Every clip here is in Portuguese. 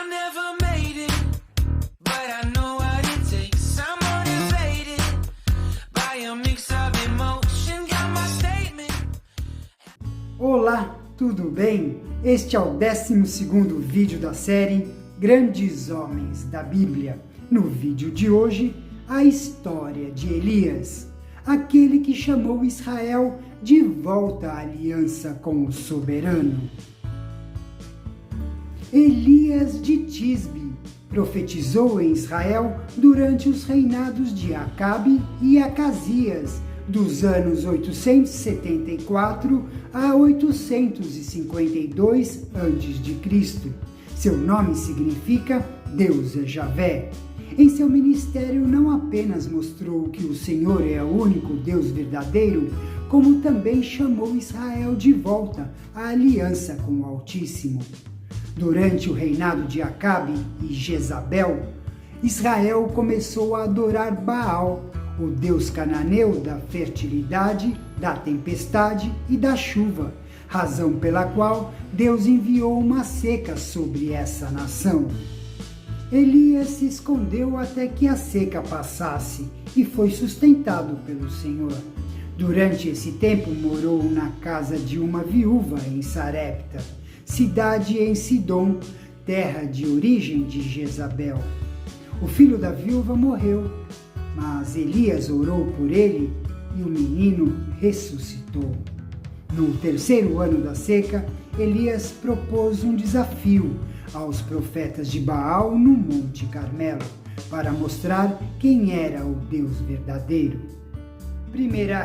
I never made it, but I know what it takes. I'm motivated by a mix of emotion. Got my statement. Olá, tudo bem? Este é o 12º vídeo da série Grandes Homens da Bíblia. No vídeo de hoje, a história de Elias, aquele que chamou Israel de volta à aliança com o soberano. Elias de Tisbe profetizou em Israel durante os reinados de Acabe e Acasias, dos anos 874 a 852 a.C. Seu nome significa Deus é Javé. Em seu ministério não apenas mostrou que o Senhor é o único Deus verdadeiro, como também chamou Israel de volta à aliança com o Altíssimo. Durante o reinado de Acabe e Jezabel, Israel começou a adorar Baal, o deus cananeu da fertilidade, da tempestade e da chuva, razão pela qual Deus enviou uma seca sobre essa nação. Elias se escondeu até que a seca passasse e foi sustentado pelo Senhor. Durante esse tempo morou na casa de uma viúva em Sarepta, cidade em Sidom, terra de origem de Jezabel. O filho da viúva morreu, mas Elias orou por ele e o menino ressuscitou. No terceiro ano da seca, Elias propôs um desafio aos profetas de Baal no Monte Carmelo, para mostrar quem era o Deus verdadeiro. 1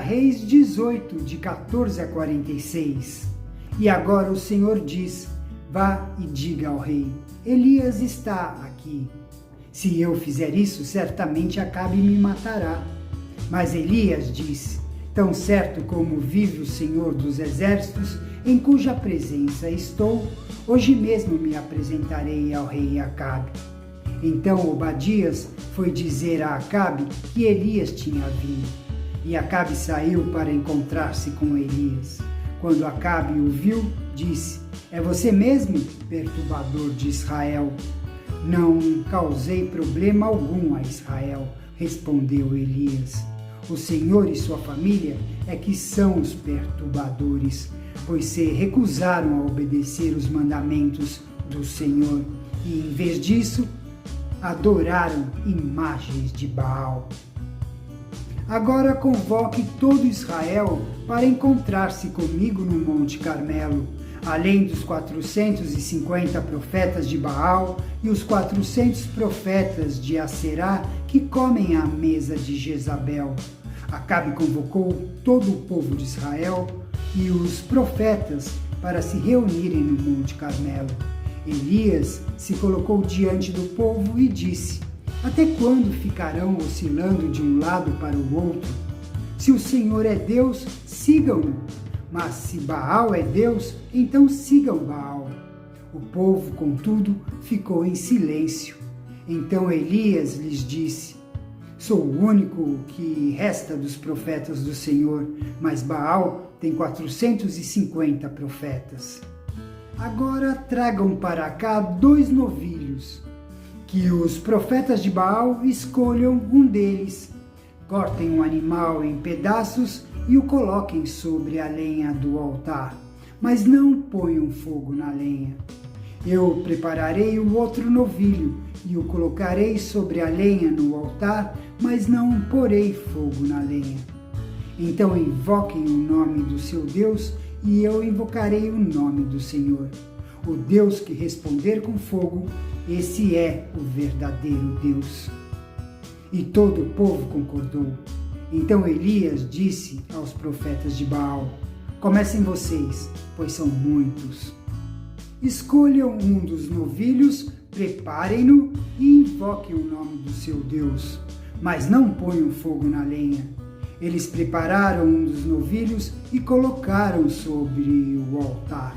Reis 18, de 14 a 46. E agora o Senhor diz: vá e diga ao rei, Elias está aqui. Se eu fizer isso, certamente Acabe me matará. Mas Elias disse: tão certo como vive o Senhor dos Exércitos, em cuja presença estou, hoje mesmo me apresentarei ao rei Acabe. Então Obadias foi dizer a Acabe que Elias tinha vindo. E Acabe saiu para encontrar-se com Elias. Quando Acabe o viu, disse: é você mesmo, perturbador de Israel? Não causei problema algum a Israel, respondeu Elias. O Senhor e sua família é que são os perturbadores, pois se recusaram a obedecer os mandamentos do Senhor e, em vez disso, adoraram imagens de Baal. Agora convoque todo Israel para encontrar-se comigo no Monte Carmelo, além dos 450 profetas de Baal e os 400 profetas de Aserá que comem à mesa de Jezabel. Acabe convocou todo o povo de Israel e os profetas para se reunirem no Monte Carmelo. Elias se colocou diante do povo e disse: até quando ficarão oscilando de um lado para o outro? Se o Senhor é Deus, sigam-no. Mas se Baal é Deus, então sigam Baal. O povo, contudo, ficou em silêncio. Então Elias lhes disse: sou o único que resta dos profetas do Senhor, mas Baal tem 450 profetas. Agora tragam para cá 2 novilhos. Que os profetas de Baal escolham um deles. Cortem um animal em pedaços e o coloquem sobre a lenha do altar, mas não ponham fogo na lenha. Eu prepararei o outro novilho e o colocarei sobre a lenha no altar, mas não porei fogo na lenha. Então invoquem o nome do seu Deus e eu invocarei o nome do Senhor. O Deus que responder com fogo, esse é o verdadeiro Deus. E todo o povo concordou. Então Elias disse aos profetas de Baal: comecem vocês, pois são muitos. Escolham um dos novilhos, preparem-no e invoquem o nome do seu Deus, mas não ponham fogo na lenha. Eles prepararam um dos novilhos e colocaram sobre o altar.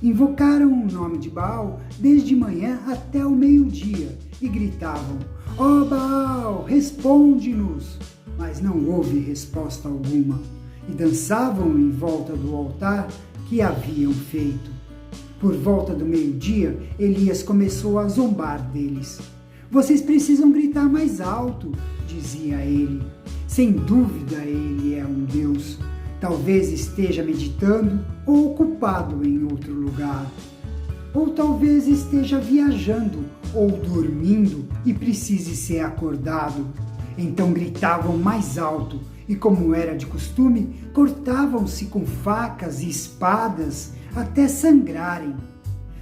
Invocaram o nome de Baal desde manhã até o meio-dia e gritavam: ó Baal, responde-nos! Mas não houve resposta alguma, e dançavam em volta do altar que haviam feito. Por volta do meio-dia, Elias começou a zombar deles. Vocês precisam gritar mais alto, dizia ele. Sem dúvida ele é um Deus. Talvez esteja meditando ou ocupado em outro lugar. Ou talvez esteja viajando ou dormindo e precise ser acordado. Então gritavam mais alto e, como era de costume, cortavam-se com facas e espadas até sangrarem.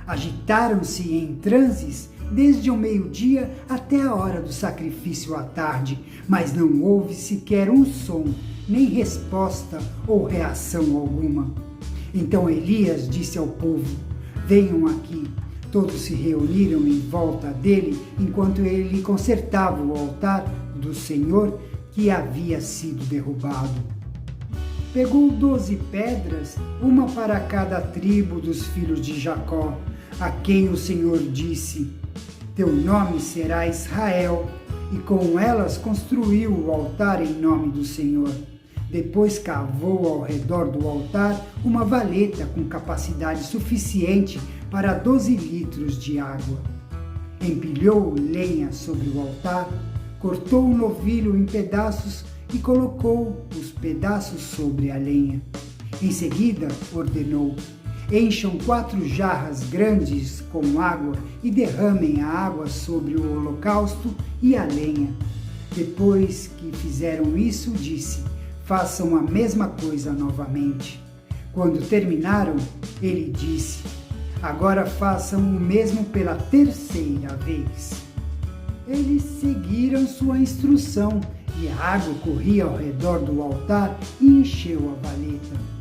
Agitaram-se em transes desde o meio-dia até a hora do sacrifício à tarde, mas não houve sequer um som, nem resposta ou reação alguma. Então Elias disse ao povo: venham aqui. Todos se reuniram em volta dele enquanto ele consertava o altar do Senhor que havia sido derrubado. Pegou 12 pedras, uma para cada tribo dos filhos de Jacó, a quem o Senhor disse: teu nome será Israel, e com elas construiu o altar em nome do Senhor. Depois cavou ao redor do altar uma valeta com capacidade suficiente para 12 litros de água. Empilhou lenha sobre o altar, cortou o novilho em pedaços e colocou os pedaços sobre a lenha. Em seguida, ordenou: encham 4 jarras grandes com água e derramem a água sobre o holocausto e a lenha. Depois que fizeram isso, disse: façam a mesma coisa novamente. Quando terminaram, ele disse: agora façam o mesmo pela 3ª vez. Eles seguiram sua instrução e a água corria ao redor do altar e encheu a valeta.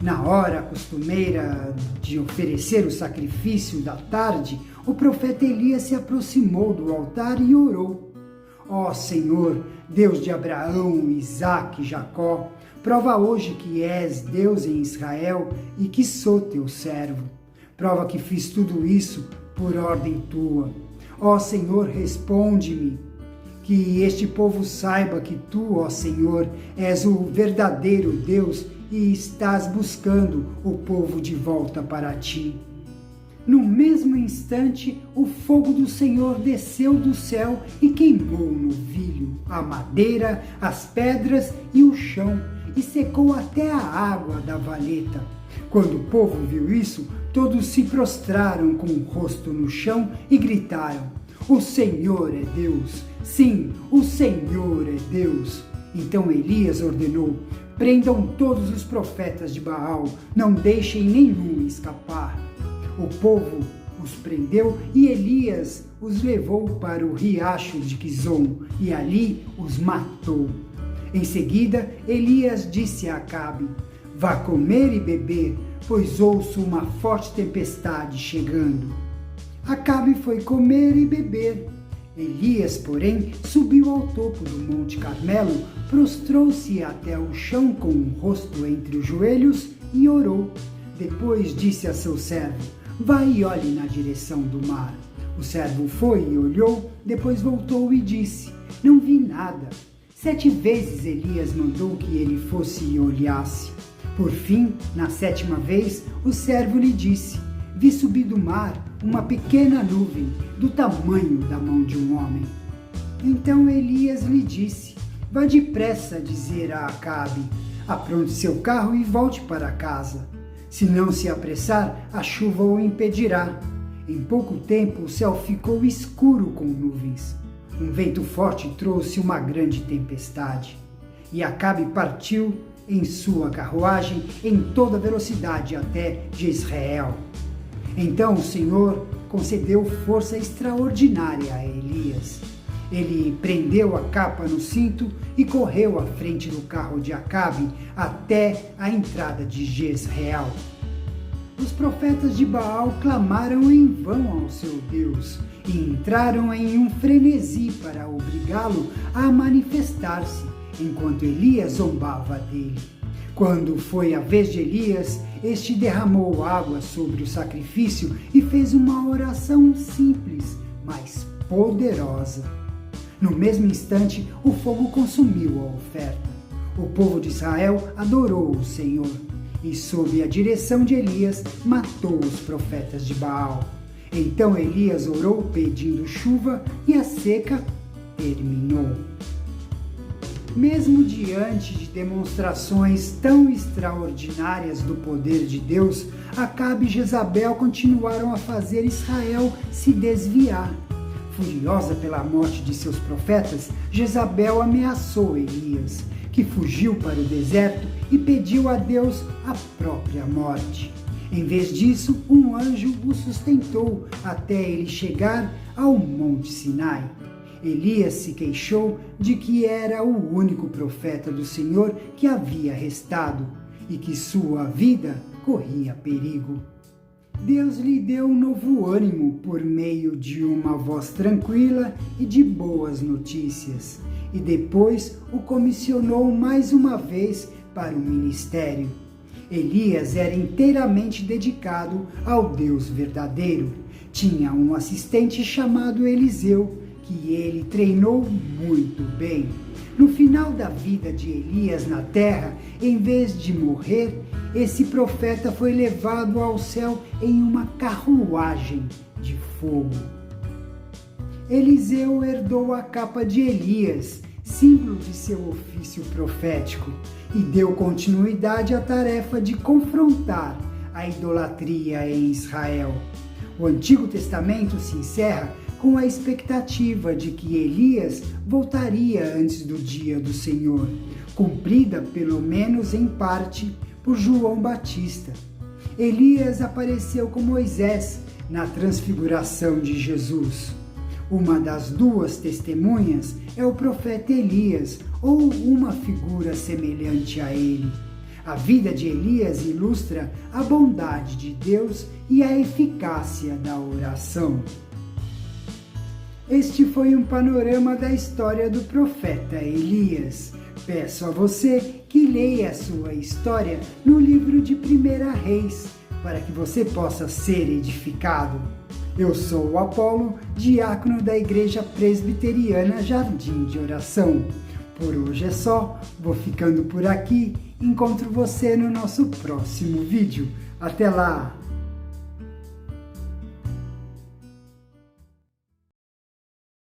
Na hora costumeira de oferecer o sacrifício da tarde, o profeta Elias se aproximou do altar e orou: ó Senhor, Deus de Abraão, Isaque e Jacó, prova hoje que és Deus em Israel e que sou teu servo. Prova que fiz tudo isso por ordem tua. Ó Senhor, responde-me. Que este povo saiba que tu, ó Senhor, és o verdadeiro Deus e estás buscando o povo de volta para ti. No mesmo instante, o fogo do Senhor desceu do céu e queimou o novilho, a madeira, as pedras e o chão, e secou até a água da valeta. Quando o povo viu isso, todos se prostraram com o rosto no chão e gritaram: o Senhor é Deus! Sim, o Senhor é Deus! Então Elias ordenou: prendam todos os profetas de Baal, não deixem nenhum escapar. O povo os prendeu e Elias os levou para o riacho de Quizon e ali os matou. Em seguida, Elias disse a Acabe: vá comer e beber, pois ouço uma forte tempestade chegando. Acabe foi comer e beber. Elias, porém, subiu ao topo do Monte Carmelo, prostrou-se até o chão com o rosto entre os joelhos e orou. Depois disse a seu servo: vai e olhe na direção do mar. O servo foi e olhou, depois voltou e disse: não vi nada. 7 vezes Elias mandou que ele fosse e olhasse. Por fim, na 7ª vez, o servo lhe disse: vi subir do mar uma pequena nuvem, do tamanho da mão de um homem. Então Elias lhe disse: vá depressa dizer a Acabe: apronte seu carro e volte para casa. Se não se apressar, a chuva o impedirá. Em pouco tempo o céu ficou escuro com nuvens. Um vento forte trouxe uma grande tempestade. E Acabe partiu em sua carruagem em toda velocidade até Jezreel. Então o Senhor concedeu força extraordinária a Elias. Ele prendeu a capa no cinto e correu à frente do carro de Acabe até a entrada de Jezreel. Os profetas de Baal clamaram em vão ao seu Deus e entraram em um frenesi para obrigá-lo a manifestar-se, enquanto Elias zombava dele. Quando foi a vez de Elias, este derramou água sobre o sacrifício e fez uma oração simples, mas poderosa. No mesmo instante, o fogo consumiu a oferta. O povo de Israel adorou o Senhor. e, sob a direção de Elias, matou os profetas de Baal. Então Elias orou pedindo chuva e a seca terminou. Mesmo diante de demonstrações tão extraordinárias do poder de Deus, Acabe e Jezabel continuaram a fazer Israel se desviar. Furiosa pela morte de seus profetas, Jezabel ameaçou Elias, que fugiu para o deserto e pediu a Deus a própria morte. Em vez disso, um anjo o sustentou até ele chegar ao Monte Sinai. Elias se queixou de que era o único profeta do Senhor que havia restado e que sua vida corria perigo. Deus lhe deu um novo ânimo por meio de uma voz tranquila e de boas notícias, e depois o comissionou mais uma vez para o ministério. Elias era inteiramente dedicado ao Deus verdadeiro. Tinha um assistente chamado Eliseu, que ele treinou muito bem. No final da vida de Elias na terra, em vez de morrer, esse profeta foi levado ao céu em uma carruagem de fogo. Eliseu herdou a capa de Elias, símbolo de seu ofício profético, e deu continuidade à tarefa de confrontar a idolatria em Israel. O Antigo Testamento se encerra com a expectativa de que Elias voltaria antes do dia do Senhor, cumprida pelo menos em parte por João Batista. Elias apareceu com Moisés na transfiguração de Jesus. Uma das duas testemunhas é o profeta Elias, ou uma figura semelhante a ele. A vida de Elias ilustra a bondade de Deus e a eficácia da oração. Este foi um panorama da história do profeta Elias. Peço a você que leia a sua história no livro de 1 Reis, para que você possa ser edificado. Eu sou o Apolo, diácono da Igreja Presbiteriana Jardim de Oração. Por hoje é só, vou ficando por aqui. Encontro você no nosso próximo vídeo. Até lá!